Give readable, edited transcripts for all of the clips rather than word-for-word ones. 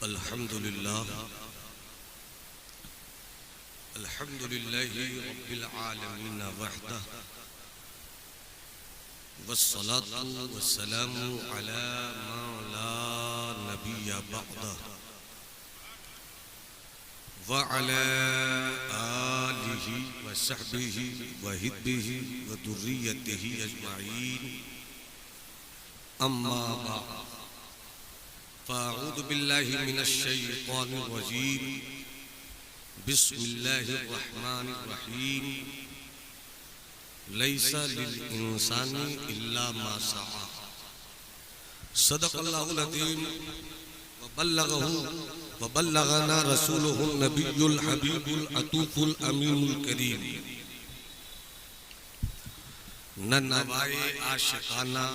अल्हम्दुलिल्लाह अल्हम्दुलिल्लाहि रब्बिल आलमीन वहदह वस्सलातु वस्सलामु अला मा ला नबिय्य बअदह व अला आलिहि व सहबिहि व हिब्बिहि व दुर्रियतिहि अजमाइन अम्मा बाद फ़अऊज़ु बिल्लाहि मिनश शैतानिर रजीम बिस्मिल्लाहिर रहमानिर रहीम लैसा लिल इंसानी इल्ला मा सआ सदक़ल्लाहुल अज़ीम व बल्लगना रसूलुहुन नबियुल हबीबुल अतूफुल अमीनुल करीम। न नवाए आशिकाना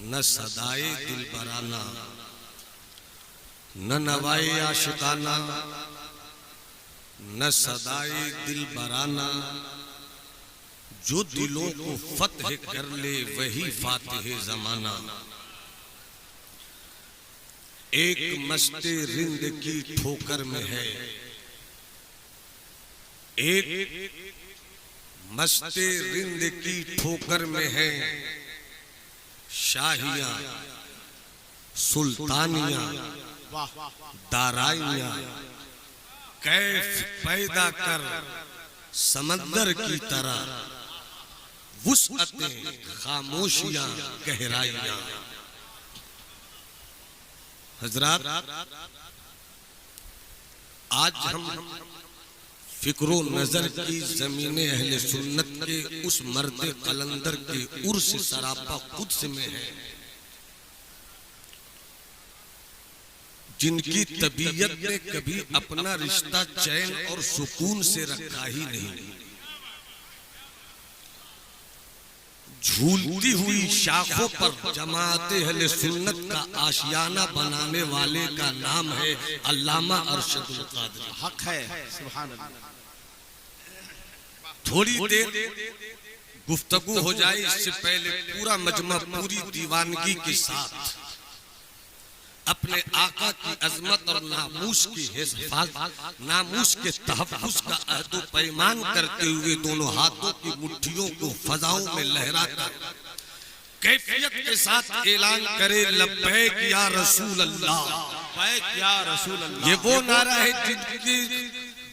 न सदाए दिलबराना, न नवाए आशिकाना न सदाए दिलबराना, जो दिलों को फतह कर ले वही फातिह जमाना। एक मस्ते रिंद की ठोकर में है, एक मस्ते रिंद की ठोकर में है शाहियां सुल्तानियां दाराइयां। कैफ पैदा कर समंदर की तरह वुसअतें खामोशियां गहराइयां। हजरात, आज हम फिक्रो नजर की ज़मीने अहले सुन्नत के उस मर्द कलंदर के उर्स सरापा कुद्स में है जिनकी तबीयत ने कभी अपना रिश्ता चैन और सुकून से रखा ही नहीं। झूलती हुई शाखों पर जमात अहले सुन्नत का आशियाना बनाने वाले का नाम है अल्लामा अरशदुल क़ादरी। हक है, सुभान अल्लाह। थोड़ी देर गुफ्तगू हो जाए इससे पहले पूरा मजमा पूरी दीवानगी के साथ अपने आका की अजमत और नामूस की हिफाजत, नामूस के तहफ़्फ़ुज़ का अहद व पैमान करते हुए दोनों हाथों की मुट्ठियों को फजाओं में लहराकर कैफियत के साथ ऐलान करे लब्बैक या रसूल अल्लाह, लब्बैक या रसूल अल्लाह। ये वो नारा है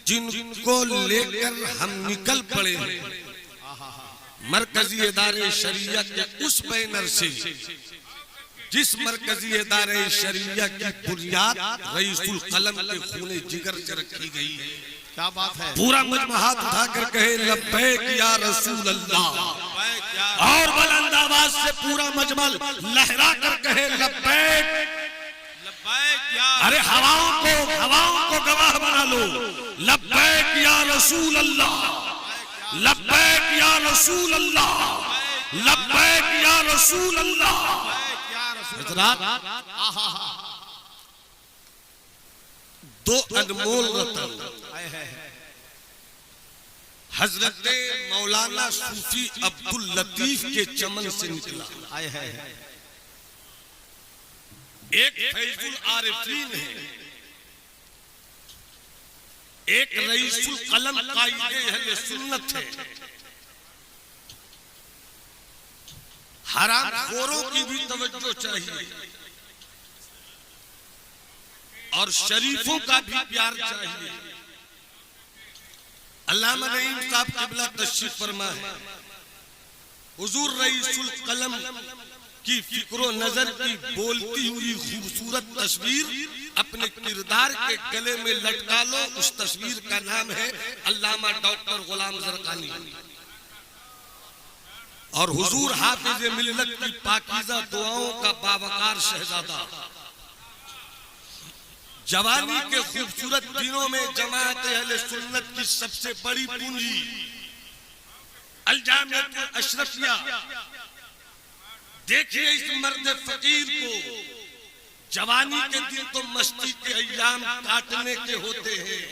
जिनको लेकर हम निकल पड़े मरकजी इदारे शरिया के उस बैनर से जिस मरकजी इदारे शरिया की बुनियाद रईसुल कलम के खूने जिगर से रखी गई है। क्या बात है। पूरा मजमा हाथ उठाकर कहे लब्बैक या रसूल अल्लाह, और बुलंद आवाज से पूरा मजमा लहरा कर कहे लब्बैक। अरे हवाओं को गवाह बना लो, लब्बैक या रसूल अल्लाह, लब्बैक या रसूल अल्लाह, लब्बैक या रसूल अल्लाह। दो अनमोल रतन हजरत मौलाना सूफी अब्दुल लतीफ के चमन से निकला। एक फैजुल आरिफीन है, एक रईसुल कलम कायदे अहले सुन्नत है। हराम खोरों की भी तवज्जो चाहिए और शरीफों का भी प्यार चाहिए। अल्लामा नईम साहब क़िबला तशरीफ फरमा है, हुजूर रईसुल कलम की फिक्रो नजर की बोलती हुई खूबसूरत तस्वीर अपने किरदार के गले में लटका लो। उस तस्वीर का नाम है अल्लामा डॉक्टर गुलाम ज़रक़ानी। और हुजूर हाफिज मिल्लत की पाकीज़ा दुआओं का बावकार शहजादा, जवानी के खूबसूरत दिनों में जमात अहले सुन्नत की सबसे बड़ी पूंजी अल जामिअतुल अशरफिया। देखिए इस मर्द फकीर को, जवानी के दिन तो मस्ती के अय्याम काटने के होते हैं,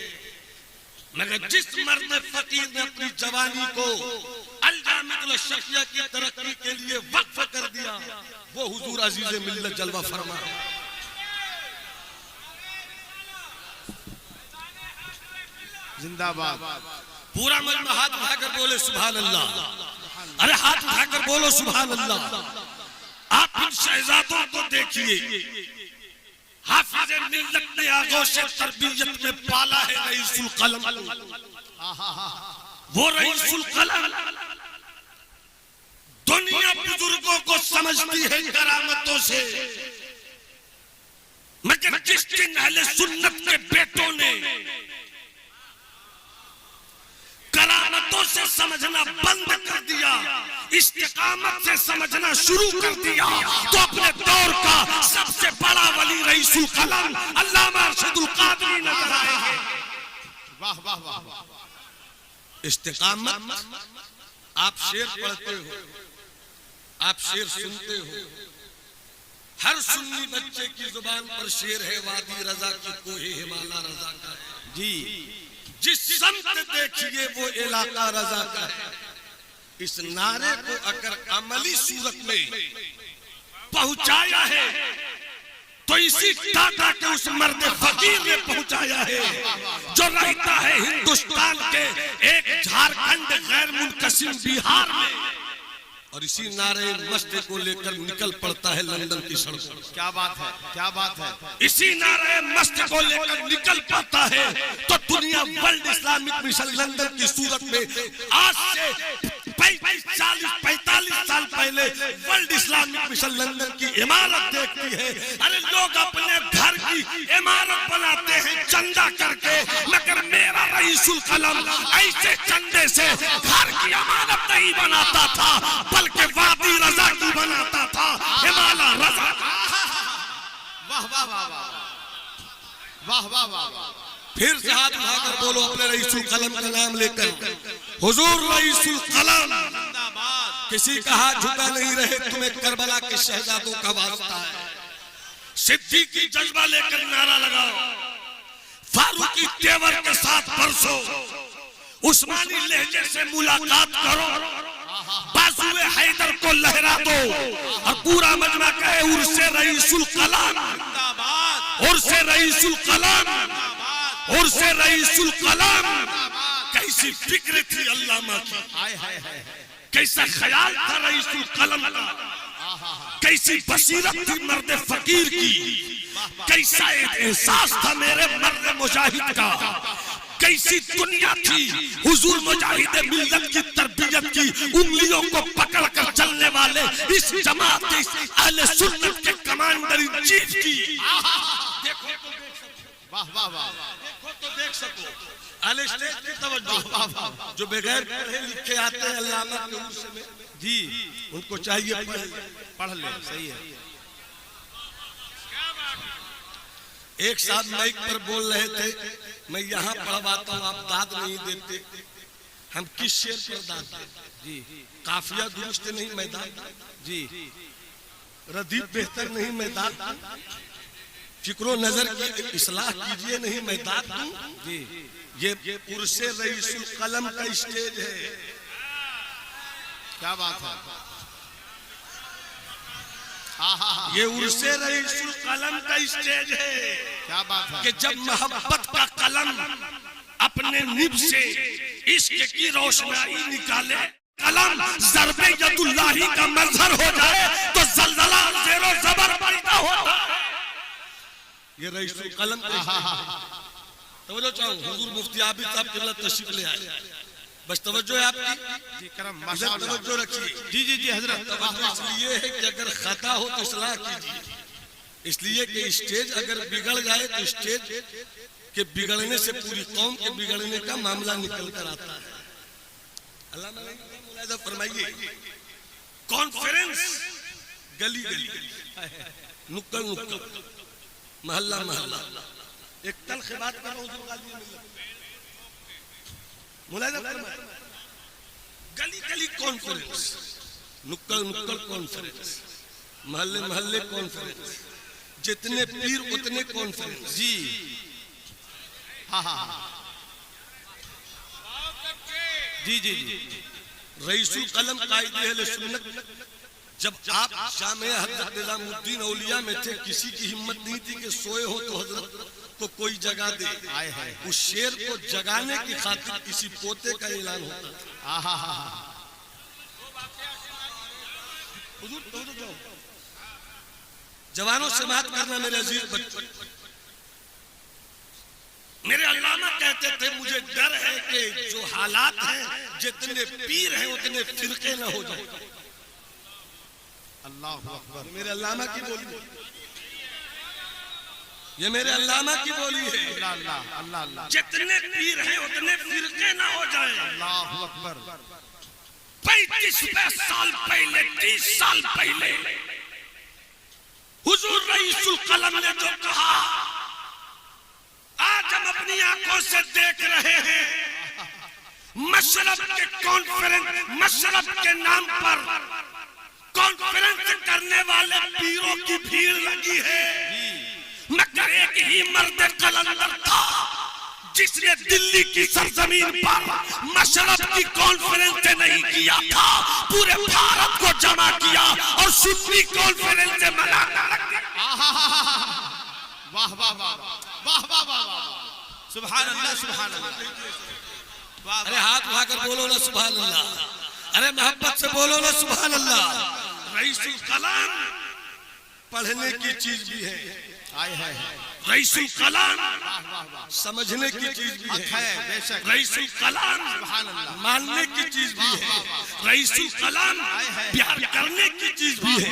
मगर जिस मर्द फकीर ने अपनी जवानी को अल जामिअतुल अशरफिया की तरक्की के लिए वक्फ कर दिया वो हुजूर अजीज मिल्लत जलवा फरमा। जिंदाबाद। पूरा मजमा हाथ उठाकर बोले सुभान अल्लाह। अरे हाथ उठाकर बोलो सुभान अल्लाह। आप इन शहजादों को देखिए, हाफिज मिल्लत ने आगोश तरबियत में पाला है रईसुल कलम। वो रईसुल कलम दुनिया बुजुर्गों को समझती है करामतों से, मगर जिस दिन अहले सुन्नत के बेटों ने करामतों से समझना बंद कर दिया, इस्तिकामत से समझना शुरू कर दिया, तो अपने दौर का सबसे बड़ा वली रईसुल कलम अल्लामा अरशदुल कादरी नजर आएंगे। वाह वाह वाह। इस्तिकामत, आप शेर पढ़ते हो, आप शेर सुनते हो, हर सुन्नी बच्चे की जुबान पर शेर है, वादी रजा की कोहे हिमाला रजा का है जी। जिस समत देखिए वो इलाका रजा का है। इस नारे को अगर अमली सूरत में पहुंचाया है तो इसी टाटा के उस मर्द फकीर ने पहुंचाया है जो रहता है हिंदुस्तान के एक झारखंड गैर मुनकसिम बिहार में, और इसी नारे मस्त को लेकर निकल पड़ता है लंदन की सड़कों। क्या बात है, क्या बात है। इसी नारे मस्त को लेकर निकल पड़ता है तो दुनिया वर्ल्ड इस्लामिक मिशन लंदन की सूरत में आज से 45 साल पहले वर्ल्ड इस्लामिक मिशन लंदन की इमारत देखती है। अरे लोग अपने घर की इमारत बनाते हैं चंदा करके, मगर मेरा रईसुल कलम ऐसे चंदे से घर की इमारत नहीं बनाता था, बल्कि वादी रजा की बनाता था, हिमालय रजा। वाह वाह वाह वाह वाह वाह। फिर से हाथ उठाकर बोलो अपने रईसुल कलम का नाम लेकर, हुजूर रईसुल कलम। किसी का हाथ झुका नहीं रहे, तुम्हें करबला के शहजादों का वास्ता है। सिद्दीकी जज्बा लेकर नारा लगाओ, फारूकी तेवर के साथ परसो, उस्मानी लहजे से मुलाकात करो, बाजुए हैदर को लहरा दो, और पूरा मजमा कहे उर्से रईसुल कलम, उर्से रईसुल कलम, उर्से रईसुल कलम। कैसी फिक्र थी अल्लामा की, कैसा ख्याल था रईसुल कलम का, कैसी बसीरत थी मर्द फकीर की, कैसा एहसास था मेरे मर्द मुजाहिद का, कैसी दुनिया थी हुजूर मुजाहिद मिल्लत की तरबियत की उंगलियों को पकड़ कर चलने वाले इस जमात के अहले सुन्नत के कमांडर इन चीफ की। देखो वाह वाह वाह। देखो तो देख सको अहले स्टेज की तवज्जो, जो बगैर पढ़े लिखे आते हैं अल्लामा के उर्स में जी, उनको चाहिए पढ़ ले, सही है। एक साथ माइक पर बोल रहे थे, मैं यहाँ पढ़वाता हूँ, आप दाद नहीं देते, हम किस शेर पर दाद दें जी, काफिया दुरुस्त नहीं मैं दाद जी, रदीफ बेहतर नहीं मैं दाद दूं, फिक्रो नजर की इस्लाह कीजिए नहीं मैं दाद दूं जी। ये उर्से रईसुल कलम का स्टेज है। क्या बात है। ये उर्से रईसुल कलम का स्टेज है। क्या बात है कि जब मोहब्बत का कलम अपने निब से इश्क की रोशनाई निकाले, कलम ज़र्बे यदुल्लाही का मंजर हो जाए तो जलजला ज़ेरो ज़बर पैदा होता है। ये रईसुल कलम तवज्जो चाहूं, हुजूर मुफ्ती आबिद साहब किबला तशरीफ ले आए, बस तवज्जो है आपकी जी, करम माशाअल्लाह, तवज्जो रखिए जी जी जी हजरत। इसलिए है कि अगर खता हो तो इस्लाह कीजिए, इसलिए कि स्टेज अगर बिगड़ जाए तो स्टेज के बिगड़ने से पूरी कौम के बिगड़ने का मामला निकल कर आता है। अल्लाह मुलाहिजा फरमाइए, कॉन्फ्रेंस गली गली, नुक्कड़ नुक्कड़, मोहल्ला मोहल्ला, एक तल्ख बात कर रहा हूं, मुलाहिजा फरमाइए, गली गली कॉन्फ्रेंस, नुक्कड़ नुक्कड़ कॉन्फ्रेंस, मोहल्ले मोहल्ले कॉन्फ्रेंस, जितने पीर उतने कॉन्फ्रेंस जी। हाँ हाँ जी जी जी। रईसुल कलम कायदे अहले सुन्नत, जब आप जामिया हज़रत निज़ामुद्दीन औलिया में थे, किसी की हिम्मत नहीं थी कि सोए हो तो हजरत को कोई जगा दे, आए है उस शेर को जगाने की खातिर किसी पोते का ऐलान होता था। आहा हा हुजूर तो जाओ, जवानों से बात करना मेरे अजीज बच्चों। मेरे अल्लामा कहते थे मुझे डर है कि जो हालात हैं जितने पीर हैं उतने फिरके न हो जाए। अल्लाहु अकबर। मेरे अल्लामा की बोली, ये मेरे अल्लामा की बोली है। अल्लाह अल्लाह अल्लाह अल्लाह। जितने पीर हैं उतने फिरके न हो जाए। अल्लाहु अकबर। 35 साल पहले, 30 साल पहले हुजूर रईसुल कलम ने जो कहा, आज हम अपनी आंखों से देख रहे हैं। मशरब के कॉन्फ्रेंस, मशरब के नाम पर कॉन्फ्रेंस करने वाले पीरों की भीड़ लगी है, मगर एक ही मर्द कलंदर था जिसने दिल्ली की सरजमीन पर मशरब की कॉन्फ्रेंस नहीं किया था, पूरे भारत को जमा किया और सुन्नी कॉन्फ्रेंस मनाना लगे। वाह वाह वाह वाह वाह वाह, सुभान अल्लाह सुभान अल्लाह। अरे हाथ उठाकर बोलो ना सुभान अल्लाह, अरे मोहब्बत से बोलो ना सुभान अल्लाह। रईसुल कलाम पढ़ने की चीज भी है, आए है रईसुल कलाम वाह वाह वाह। समझने की चीज भी है, बेशक रईसुल कलाम सुभान अल्लाह। मानने की चीज भी है, रईसुल कलाम प्यार करने की चीज भी है,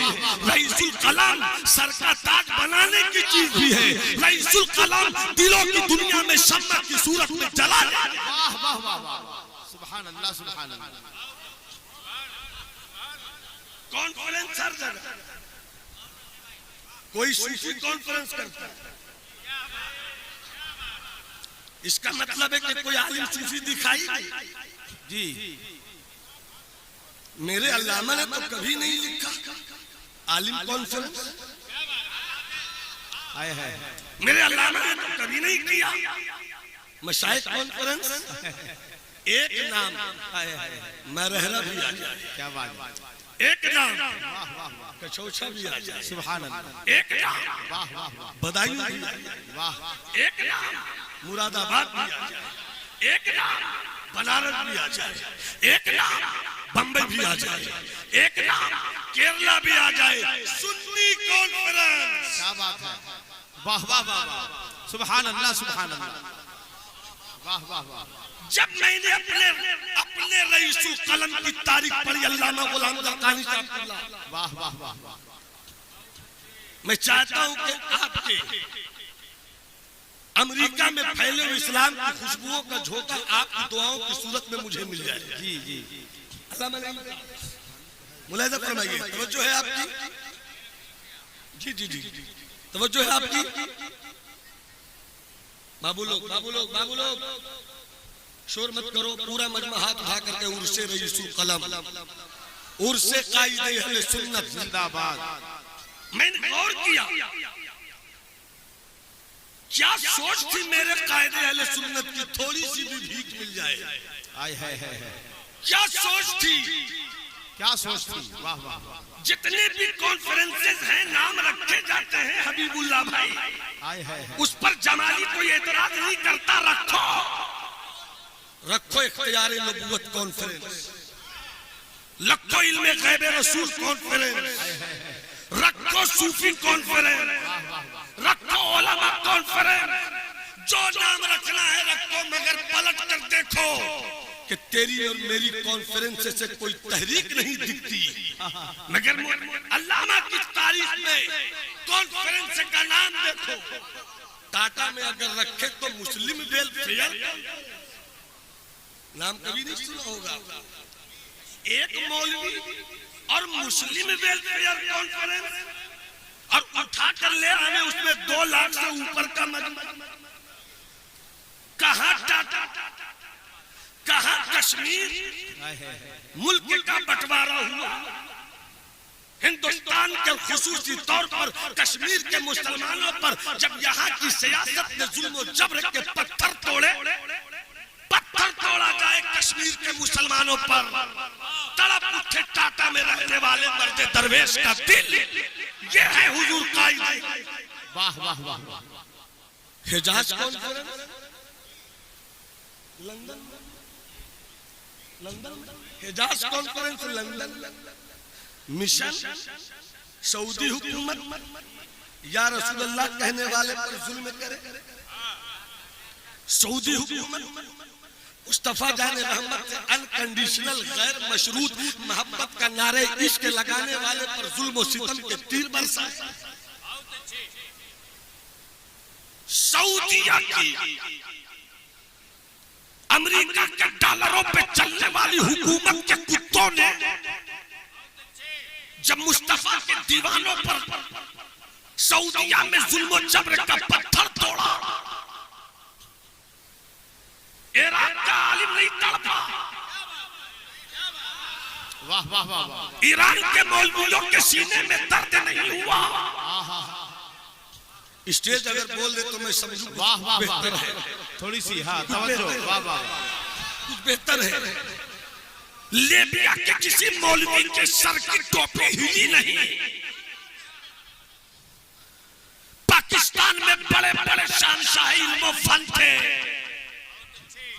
रईसुल कलाम सर का ताज बनाने की चीज भी है, रईसुल कलाम दिलों की दुनिया में शम्मा की सूरत में जला दे। वाह वाह वाह वाह, सुभान अल्लाह सुभान अल्लाह। कॉन्फ्रेंस हर जगह, कोई सूफी कॉन्फ्रेंस करता है, इसका मतलब है कि कोई आलिम सूफी दिखाई। जी मेरे अल्लामा ने तो कभी नहीं लिखा आलिम कॉन्फ्रेंस, आए है मेरे अल्लामा ने तो कभी नहीं किया मशाइख कॉन्फ्रेंस। एक नाम मरहरा भी आ जाए, क्या बात, एक नाम वाह वाह वाह, कछौछा भी आ जाए, सुभान अल्लाह। एक नाम वाह वाह वाह बदायूं भी आ जाए, वाह, एक नाम मुरादाबाद भी आ जाए, एक नाम बनारस भी आ जाए, एक नाम बंबई भी आ जाए, एक नाम केरला भी आ जाए, सुन्नी कॉन्फ्रेंस। क्या बात है, वाह वाह वाह वाह, सुभान अल्लाह सुभान अल्लाह, वाह वाह वाह। जब मैंने अपने रईसुल कलम की तारीख पढ़ी, अल्लामा गुलाम ज़रक़ानी साहब, वाह वाह वाह वाह, मैं चाहता हूं कि आपके अमेरिका में फैले हुए इस्लाम की खुशबुओं का झोंका आपकी दुआओं की सूरत में मुझे मिल जाए। जी जी जी, मुलाहिज़ा फरमाइए, तवज्जो है आपकी, जी जी जी तवज्जो है आपकी। बाबू लोग बाबू लोग बाबू लोग शोर मत करो, पूरा मजमा हाथ उठा करके उर्से रईसुल कलम, उर्से कायदे अहले सुन्नत जिंदाबाद। मैंने गौर किया, क्या सोच थी मेरे कायदे अहले सुन्नत की थोड़ी सी भी भीख मिल जाए, आए है क्या सोच थी, क्या सोचती, वाह वाह वाह, जितने भी कॉन्फ्रेंसेस हैं नाम रखे जाते हैं हबीबुल्लाह भाई, आए है उस पर जमाली कोई एतराज नहीं करता, रखो रखो इख्तियारे नबूवत कॉन्फ्रेंस, रखो इल्मे गैब रसूल कॉन्फ्रेंस, रखो सूफी कॉन्फ्रेंस, रखो उलमा कॉन्फ्रेंस, जो नाम रखना है रखो, मगर पलट कर देखो कि तेरी और मेरी कॉन्फ्रेंस से कोई तहरीक नहीं दिखती। मगर अल्लामा की तारीख में कॉन्फ्रेंस का नाम देखो, टाटा में अगर रखे तो मुस्लिम वेलफेयर नाम कभी नहीं सुना होगा, एक मौलवी और मुस्लिम वेलफेयर कॉन्फ्रेंस, और उठा कर ले आने उसमें 2 लाख से ऊपर का मजमा, कहां टाटा, कहां कश्मीर, मुल्क का बंटवारा हुआ, हिंदुस्तान के खुसूसी तौर पर कश्मीर के मुसलमानों पर जब यहाँ की सियासत ने जुल्म और जबर के पत्थर तोड़े, पत्थर तोड़ा जाए कश्मीर के मुसलमानों पर, तड़प उठे टाटा में रहने वाले मर्द दरवेश का दिल, ये है हुजूर कायदे। वाह वाह वाह, हिजाज conference London, हिजाज conference London, mission Saudi हुकूमत या रसूलुल्लाह कहने वाले पर जुल्म करे, सऊदी हुकूमत मुस्तफा जाने रहमत से अनकंडीशनल गैर मशरूत मोहब्बत का नारे इश्क लगाने वाले पर जुल्म और सितम के तीर बरसाए, सऊदीया की अमेरिका के डॉलरों पे चलने वाली हुकूमत के कुत्तों ने जब मुस्तफा के दीवानों पर सऊदीया में जुल्म जबर का पत्थर तोड़ा, इराक का आलिम नहीं तड़पा, वाह वाह वाह वाह, ईरान के मौलवियों के सीने में दर्द नहीं हुआ। स्टेज अगर बोल दे तो मैं समझूं वाह वाह बेहतर वाह, है, थोड़ी सी हाँ तवज्जो, वाह वाह कुछ बेहतर है। लीबिया के किसी मौलवी के सर की टोपी हिली नहीं, पाकिस्तान में बड़े बड़े शानशाह इल्म फन थे,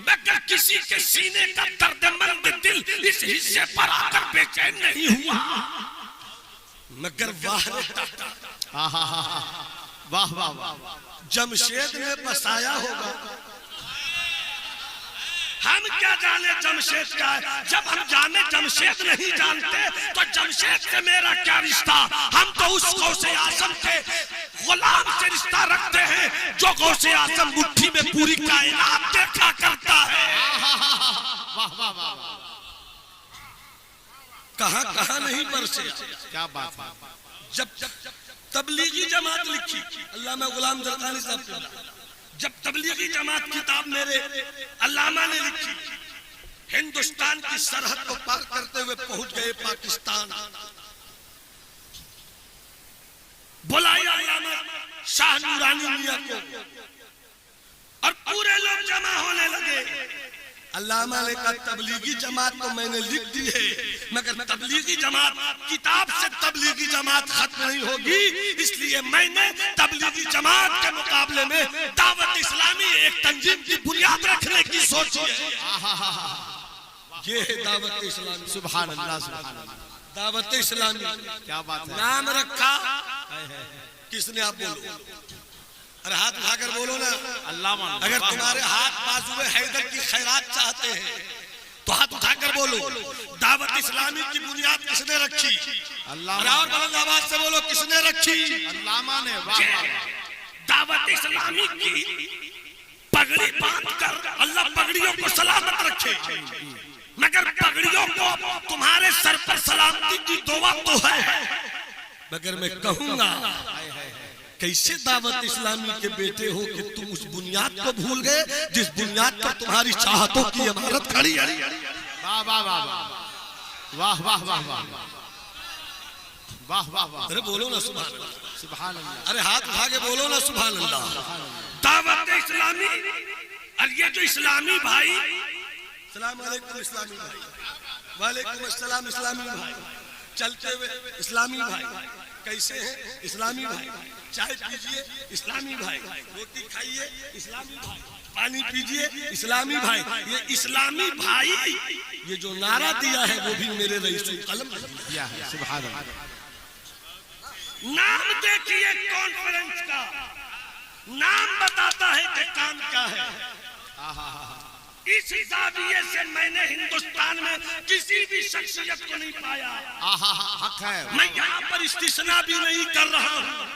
मगर किसी के सीने का दर्दमंद दिल इस हिस्से पर आकर बेचैन नहीं हुआ। मगर वाह वाह वाह वाह, जमशेद ने बसाया होगा, हम क्या जाने जमशेद क्या है। जब हम जाने जमशेद नहीं जानते तो जमशेद से मेरा क्या रिश्ता। हम तो उस गौसे आजम के गुलाम से रिश्ता रखते हैं जो गौसे आजम मुट्ठी में पूरी कायनात देखा करता है। वाह वाह वाह, कहां कहां नहीं बरसे, क्या बात है। जब तबलीगी जमात लिखी, अल्लामा गुलाम जरदारी साहब, जब तबलीगी जमात किताब मेरे अल्लामा ने लिखी, हिंदुस्तान की सरहद को पार करते हुए पहुंच गए पाकिस्तान, बुलाया अल्लामा शाह नूरानी मियां को और पूरे लोग जमा होने लगे। अल्लामा ने कहा तबलीगी जमात तो मैंने लिख दी है, मगर तबलीगी जमात किताब से तबलीगी जमात खत्म नहीं होगी, इसलिए मैंने तबलीगी जमात के मुकाबले में दावत इस्लामी एक तंजीम की बुनियाद रखने की सोची है। ये है दावत इस्लामी। सुभान अल्लाह सुभान अल्लाह, दावत इस्लामी क्या बात है। नाम रखा किसने, आप बोलो, अरे हाथ उठाकर बोलो ना। अल्लामा, अगर तुम्हारे हाथ बाजुए हैदर की खैरात चाहते हैं तो हाथ उठाकर बोलो। दावत इस्लामी की बुनियाद किसने रखी? अल्लामा, और बुलंद आवाज से बोलो किसने रखी? अल्लामा ने। वाह वाह, दावत इस्लामी की पगड़ी बांधकर अल्लाह पगड़ियों को सलामत रखे, मगर पगड़ियों को तुम्हारे सर पर सलामती की दुआ तो है, मगर मैं कहूंगा कैसे दावत इस्लामी के बेटे हो कि तुम उस बुनियाद को भूल गए जिस बुनियाद पर तुम्हारी चाहतों की इमारत खड़ी है। वाह वाह वाह वाह वाह वाह वाह वाह वाह, अरे बोलो ना सुभान अल्लाह, सुभान अल्लाह, अरे हाथ उठा के बोलो ना सुभान अल्लाह। दावत इस्लामी, और ये जो इस्लामी भाई, सलाम अलैकुम इस्लामी भाई, वालेकुम अस्सलाम इस्लामी भाई, चलते हुए इस्लामी भाई, कैसे हैं इस्लामी भाई, चाय पीजिए इस्लामी भाई, रोटी खाइए इस्लामी भाई, पानी पीजिए इस्लामी भाई। ये इस्लामी भाई ये जो नारा दिया है वो भी मेरे रईसुल कलम दिया है। सुभान अल्लाह, नाम देखिए कॉन्फ्रेंस का, नाम बताता है कि काम क्या है। इस जाविये से मैंने हिंदुस्तान में किसी भी शख्सियत को नहीं पाया। हक है। मैं यहाँ पर इस्तिस्ना भी नहीं कर रहा हूँ,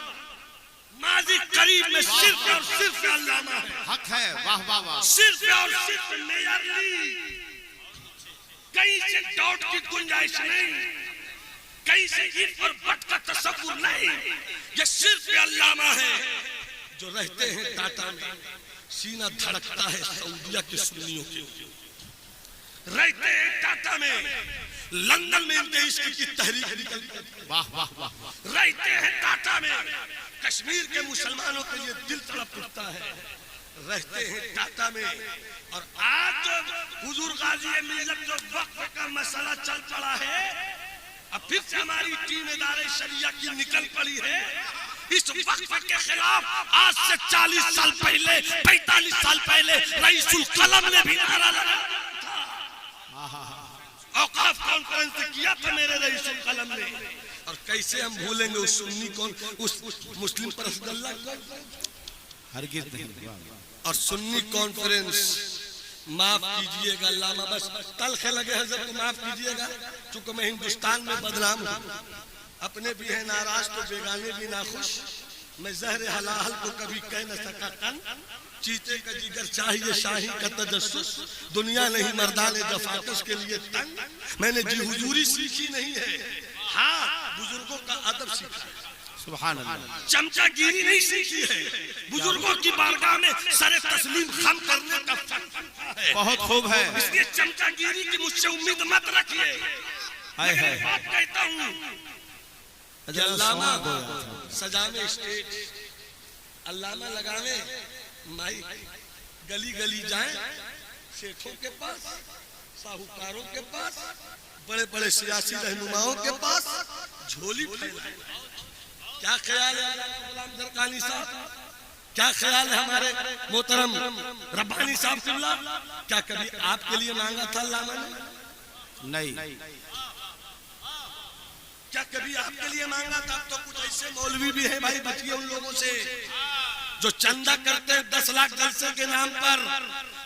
माजी करीब में सिर्फ और सिर्फ अल्लामा है। हक है। वाह वाह वाह, सिर्फ और सिर्फ मेयरली, कहीं से डाउट की गुंजाइश नहीं, कहीं से इफ और बट का तसव्वुर नहीं। ये सिर्फ अल्लामा है जो रहते हैं टाटा में, सीना धड़कता है सऊदिया के सुन्नियों के, रहते हैं टाटा में, लंदन में इनके इश्क की तहरीक निकलती है। वाह वाह वाह, रहते हैं टाटा में, कश्मीर के मुसलमानों के लिए दिल तड़प उठता है, रहते हैं टाटा में। और आज जो हुजूर गाजी मिल्लत जो वक्त का मसला चल पड़ा है, अब फिर से हमारी टीम इदारे शरिया की निकल पड़ी है इस वक्फ के खिलाफ आज से 40 साल पहले 45 साल पहले रईसुल कलम ने भी नारा लगाया था। औकाफ कॉन्फ्रेंस किया था मेरे रईसुल कलम ने। और कैसे हम भूलेंगे उस सुन्नी कौन, उस मुस्लिम पर असदुल्लाह कौन, हरगिज़ नहीं। और सुन्नी कॉन्फ्रेंस, माफ कीजिएगा अल्लामा, बस तलख लगे हजरत को माफ कीजिएगा, चूंकि मैं हिंदुस्तान में बदनाम हूं, अपने भी है नाराज तो बेगाने भी नाखुश। मैं जहर हलाल को कभी कह न सका कन, चीते का जिगर चाहिए शाही का तजस्सुस, दुनिया नहीं मर्दाने जफाकश के लिए तंग। मैंने जी हुजूरी सीखी नहीं है, हाँ बुजुर्गों का अदब सीखा है। सुभान अल्लाह। चमचागिरी नहीं सीखी है, बुजुर्गों की बारगाह में सरे तस्लीम खम करने का फर्क है। बहुत खूब है। इसलिए चमचागिरी की मुझसे उम्मीद मत रखिए। मैं बात कहता हूँ, अल्लामा सजावे स्टेज, अल्लामा लगावे माइक, गली गली जाए, सेठों के पास, साहूकारों के पास, बड़े बड़े सियासी रहनुमाओं के पास झोली फैलाए। क्या ख्याल है गुलाम जरकानी साहब, क्या ख्याल है हमारे मोहतरम रब्बानी साहब किबला, क्या कभी आपके लिए मांगा था अल्लामा ने? नहीं। क्या कभी आपके लिए मांगा था? तो कुछ ऐसे मौलवी भी है भाई, बचिए उन लोगों से जो चंदा करते हैं 10 लाख जलसे के नाम पर।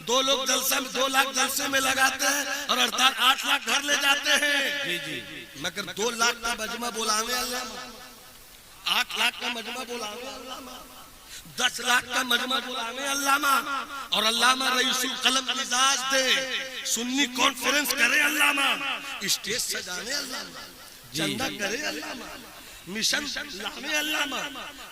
2 लोग जलसा में 2 लाख जलसे में लगाते हैं और 8 लाख घर ले जाते हैं। जी जी। मगर 2 लाख का मजमा बुलावे अल्लामा, 8 लाख का मजमा बुलावे अल्लामा, 10 लाख का मजमा बुलावे अल्लामा, और अल्लामा रईसुल कलम मिजाज दे, सुन्नी कॉन्फ्रेंस करे अल्लामा, स्टेज सजाने अल्लामा, चंदा करे अल्लामा, मिशन लाने अल्लामा,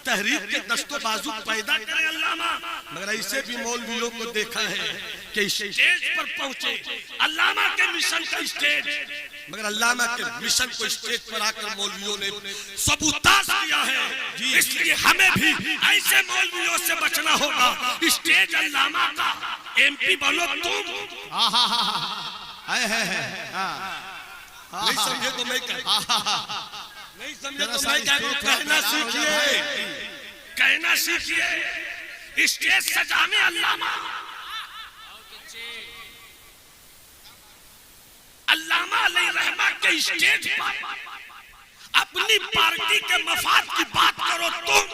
तहरीक के दस्तो बाजू पैदा करे अल्लामा। मगर ऐसे भी मौलवियों को देखा है कि स्टेज पर पहुंचे, अल्लामा के मिशन का स्टेज, मगर अल्लामा के मिशन को स्टेज पर आकर मौलवियों ने सबूताज किया है। इसलिए हमें भी ऐसे मौलवियों से बचना होगा। स्टेज अल्लामा का, MP बनो तुम। नहीं समझे तो मैं नहीं समझे तो मैं क्या कहूं, कहना सीखिए, कहना सीखिए। स्टेज सजाने अल्लामा, अल्लामा अलैहिर्रहमा के स्टेज पर अपनी पार्टी के मफाद की बात करो तुम।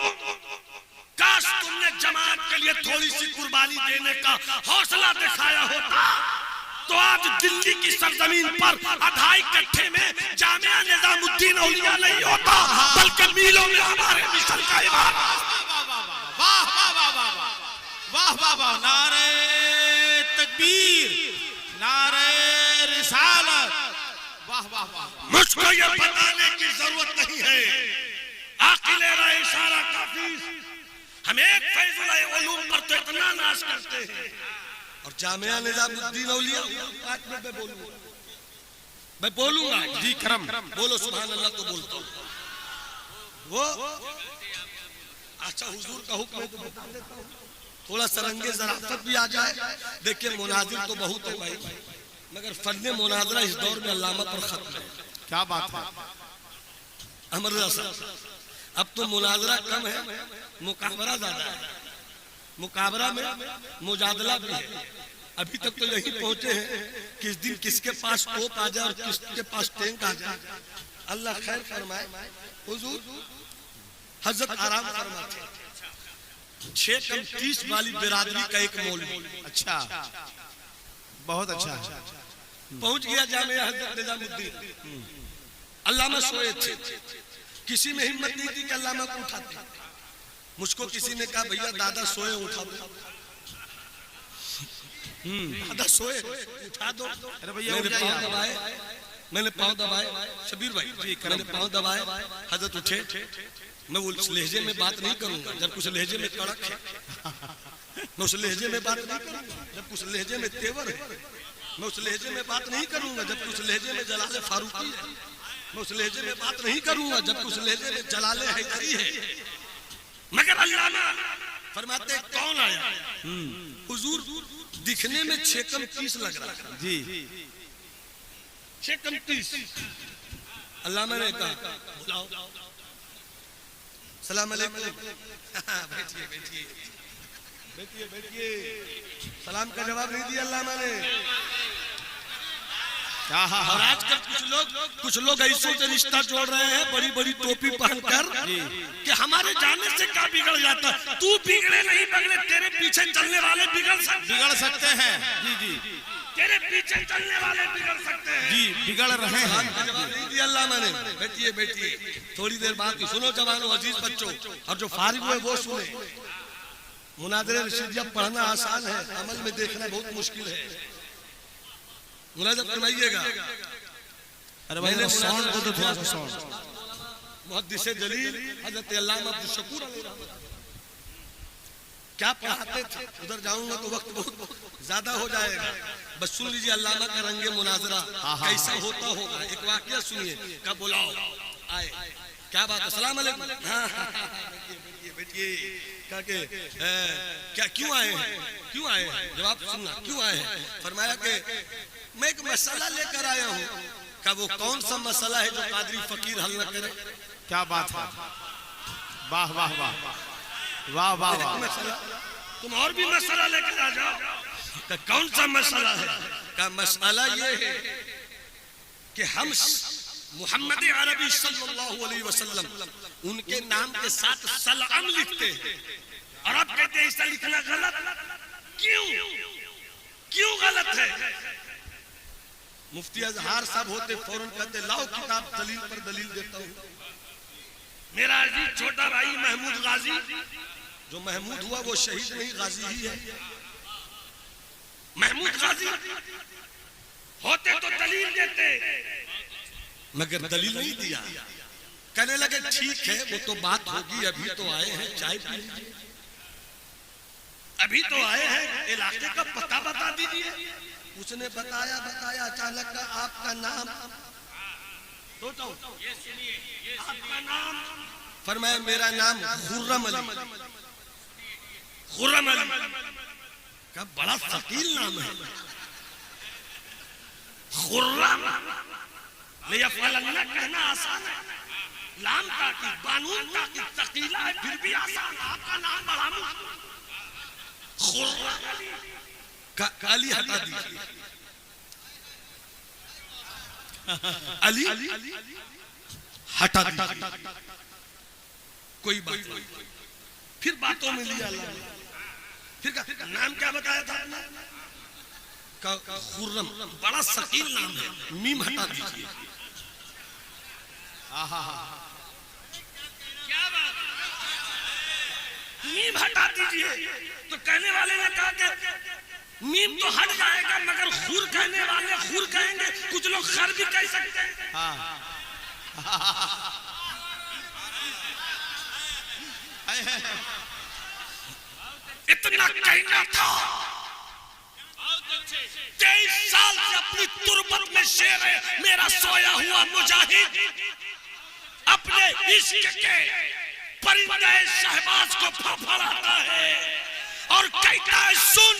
काश तुमने जमात के लिए थोड़ी सी कुर्बानी देने का हौसला दिखाया होता तो आज दिल्ली की सरजमीन पर 2.5 कट्ठे में जामिया निजामुद्दीन औलिया नहीं होता, बल्कि मीलों में हमारे मिशन का इमारत। वाह वाह वाह वाह वाह वाह वाह। नारे तकबीर, नारे रिसालत। वाह वाह वाह। मुझको ये बताने की जरूरत नहीं है, आकिले रहा इशारा काफी। हम एक फैजुल उलूम पर तो इतना नाश करते हैं, और जामिया निजामुद्दीन औलिया मैं बोलूंगा जी करम, बोलो सुभान अल्लाह तो बोलता हूँ। वो अच्छा हुजूर का हुक्म है तो बता देता हूँ, थोड़ा सरंगे ज़राफ़त भी आ जाए। देखिए मुनाजिर तो बहुत है भाई, मगर फन मुनाजरा इस दौर में अल्लामा पर खत्म है। क्या बात है अमर रज़ा साहब, अब तो मुनाजरा कम है, मुकाबरा ज्यादा है। मुकाबरा में मुजादला भी है। अभी तक तो यही पहुंचे हैं किस दिन किसके पास तोप आ जाए और किसके पास टैंक आ जाए। अल्लाह खैर फरमाए। हुजूर हजरत आराम फरमाते, 6 कम 30 वाली बिरादरी का एक मौलवी, अच्छा, बहुत अच्छा पहुंच गया जामिया हजरत निजामुद्दीन। अल्लामा सोए थे, किसी में हिम्मत नहीं थी कि अल्लामा को उठाते। मुझको किसी ने कहा भैया दादा सोए उठा दो, दादा सोए उठा दो। अरे भैया मैंने पाँव दबाए, शबीर भाई मैंने पाँव दबाए, हजरत उठे। मैं उस लहजे में बात नहीं करूंगा जब कुछ लहजे में कड़क है, मैं उस लहजे में बात नहीं करूंगा जब कुछ लहजे में तेवर है, मैं उस लहजे में बात नहीं करूंगा जब कुछ लहजे में जलाले फारूकी है, मैं उस लहजे में बात नहीं करूंगा जब कुछ लहजे में जलाले हैदरी है। मगर अल्लामा फरमाते कौन आया? हुजूर दिखने में 6 कम 30 लग रहा है जी, 6 कम 30। अल्लामा ने कहा बुलाओ। सलाम अलैकुम। बैठिए बैठिए बैठिए बैठिए। सलाम का जवाब नहीं दिया अल्लाह ने। और आजकल कुछ लोग ऐसे से रिश्ता जोड़ रहे हैं बड़ी बड़ी टोपी पहनकर कि हमारे जाने से क्या बिगड़ जाता। तू बिगड़े नहीं बिगड़े, तेरे पीछे चलने वाले बिगड़ सकते हैं। जी जी, तेरे पीछे चलने वाले बिगड़ सकते हैं। जी, बिगड़ रहे हैं। जवाब नहीं दिया अल्लाह ने। बैठिए बैठिए, थोड़ी देर बाद सुनो जवानों अजीज बच्चों, और जो फारिग हुए वो सुने। मुनाज़रे रशीदिया पढ़ना आसान है, अमल में देखना बहुत मुश्किल है। मुलाज़ा फरमाइएगा। अरे भाई साउंड को तो थोड़ा सा साउंड। मुहद्दिस जलील हज़रत अल्लामा अब्दुल शकूर क्या पढ़ाते थे, उधर जाऊंगा तो वक्त बहुत ज्यादा हो जाएगा। बस सुन लीजिए अल्लामा का रंगे मुनाजरा कैसा होता होगा। एक वाकया सुनिए। कब बुलाओ आए, क्या बात है, सलाम अलैकुम। बैठिए बैठिए। क्या क्यों आए हैं, क्यों आए हैं, जवाब सुनना, क्यों आए हैं। फरमाया कि मैं एक मसला लेकर आया हूँ। क्या वो कौन सा मसला है जो कादरी फकीर हल न करे। क्या बात है, वाह वाह वाह वाह वाह वाह। तुम और भी मसला लेकर आ जाओ। कौन सा मसला है। का मसला ये है कि हम मोहम्मद अरबी सल्लल्लाहु अलैहि वसल्लम उनके नाम के साथ सलाम लिखते हैं और आप कहते हैं ऐसा लिखना गलत। क्यों गलत है। मुफ्ती अजहार साहब होते फौरन कहते लाओ किताब दलील पर दलील देता हूँ। मेरा अजीज छोटा भाई महमूद गाजी, जो महमूद हुआ वो शहीद नहीं गाजी ही है। महमूद गाजी होते तो दलील देते, मगर दलील नहीं दिया। कहने लगे ठीक है वो तो बात होगी, अभी तो आए हैं चाय पी लीजिए, अभी तो आए हैं, इलाके का पता बता दीजिए। उसने बताया अचानक का आपका नाम आपका नाम। फरमाया मेरा नाम खुर्रम अली। खुर्रम अली का बड़ा शकील नाम है। खुर्रम कहना आसान है, लाम ताकि बानून ताकि तकीला है, फिर भी आसान। आपका नाम बड़ा खुर्रम अली हटा दीजिए। अली हटा दीजिए, कोई बात नहीं। फिर बातों में लिया अल्लाह। फिर नाम क्या बताया था आपने। खुर्रम बड़ा शकील नाम है, मीम हटा दीजिए। क्या बात, मीम हटा दीजिए। तो कहने वाले ने कहा कि मीम तो हट जाएगा मगर खुर कहने वाले खुर कहेंगे। कुछ लोग खर भी कह सकते हैं। इतना कहना था। 23 साल से अपनी तुरबत में शेर है मेरा सोया हुआ मुजाहिद, अपने इश्क के परिंदे शहबाज को फड़फड़ाता है और कहता है सुन,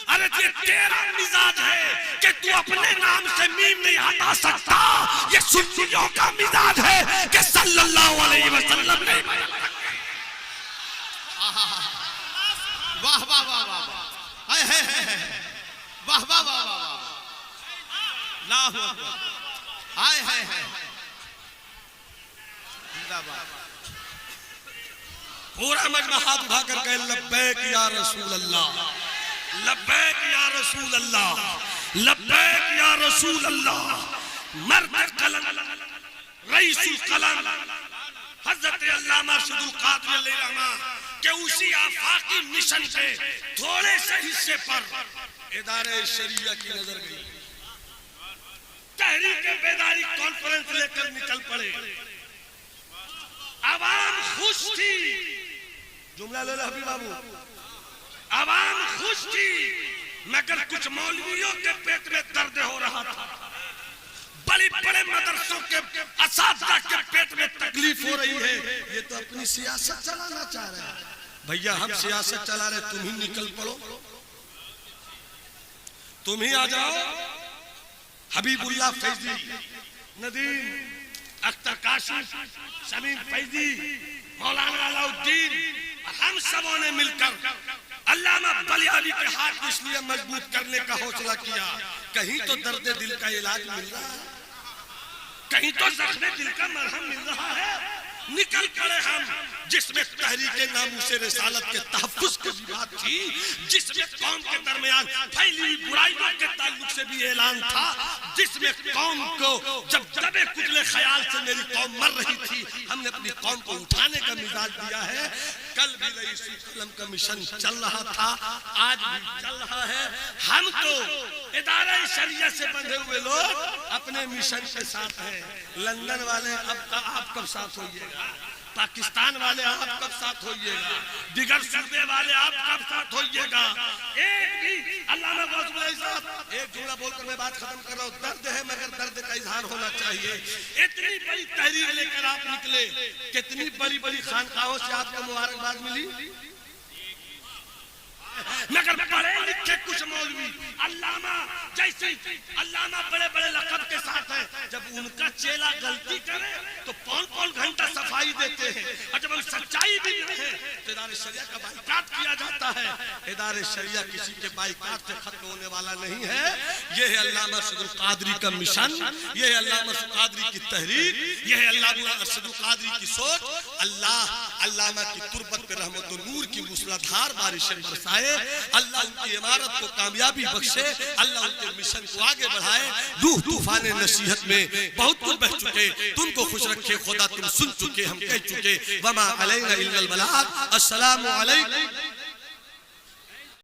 अरे ये तेरा मिजाज है कि तू अपने नाम से मीम नहीं हटा सकता। ये सुन्नियों का मिजाज है कि सल्लल्लाहु अलैहि वसल्लम ने। वाह वाह वाह वाह वाह वाह वाह वाह वाह। आए है जिंदाबाद। पूरा मजमा हाथ उठाकर कहे लब्बैक या रसूल अल्लाह, लब्बैक या रसूल अल्लाह, लब्बैक या रसूल अल्लाह। मर्द कलम रईसुल कलम हजरत अल्लामा अर्शदुल कादिर अलैहिर्रहमा के उसी आफाकी मिशन के थोड़े से हिस्से पर इदारे शरिया की नजर गई। तहरीक बेदारी कॉन्फ्रेंस लेकर निकल पड़े। आवाम खुश थी, जुमला ले लो हबीब बाबू। आवाम खुश थी मगर कुछ मौलवियों के पेट में दर्द हो रहा था। बड़े बड़े मदरसों के असातिज़ा के पेट में तकलीफ हो रही है। ये तो अपनी सियासत चलाना चाह रहे हैं। भैया हम सियासत चला रहे, तुम ही निकल पड़ो, तुम ही आ जाओ। हबीबुल्लाह फैजी, नदीम अख्तर काशिफ, शमीम फैजी, मौलाना अलाउद्दीन, हम सबों ने मिलकर अल्लामा बलियावी के हाथ इसलिए मजबूत करने का हौसला किया, कहीं तो दर्द दिल का इलाज मिल रहा है, कहीं तो जख्म दिल का मरहम मिल रहा है। निकल पड़े हम, जिसमें तहरीके नामूसे रिसालत के तहफ्फुज़ की भी बात थी, जिसमें कौम के दरमियान फैली हुई बुराइयों के ताल्लुक से भी ऐलान था, जिसमें कौम को जब दबे कुचले ख्याल से मेरी कौम मर रही थी, हमने अपनी कौम को उठाने का मिजाज दिया है। कल भी रईस कलम का मिशन चल रहा था, आज भी चल रहा है। हम तो इदारा शरिया से बंधे हुए लोग अपने मिशन के साथ हैं। लंदन वाले आप कब साथ होइएगा, पाकिस्तान वाले आप कब साथ होइएगा, दिगर सूबे वाले आप कब साथ होइएगा। एक भी अल्लामा गौसुल साहब, एक जुमला बोलकर मैं बात खत्म कर रहा हूँ। दर्द है मगर दर्द का इजहार होना चाहिए। इतनी बड़ी तहरीर लेकर आप निकले, कितनी बड़ी बड़ी खानकाहों से आपको मुबारकबाद मिली, मगर पढ़े लिखे कुछ मौलवी अल्लामा जैसे अल्लामा बड़े बड़े लक़ब के साथ हैं, जब उनका चेला गलती करे तो पौन घंटा सफाई देते हैं, और जब हम सच्चाई भी नहीं है तो इदारे शरिया का बाइकाट किया जाता है। इदारे शरिया किसी के बाइकाट से खत्म होने वाला नहीं है। ये है अल्लामा सदरुल कादरी का मिशन, ये है अल्लामा सदरुल कादरी की तहरीर, ये है अल्लामा सदरुल कादरी की सोच। अल्लाह अल्लामा की तुरबत पे रहमत और नूर की मूसलाधार बारिशें बरसाए, अल्लाह उनकी इमारत को कामयाबी बख्शे, अल्लाह उनके मिशन को आगे बढ़ाए। रूह तूफान नसीहत में बहुत कुछ बह चुके, तुमको खुश रखे खुदा, तुम सुन चुके, हम कह चुके। वमा अलैना इल्लल बलाग। अस्सलामु अलैकुम।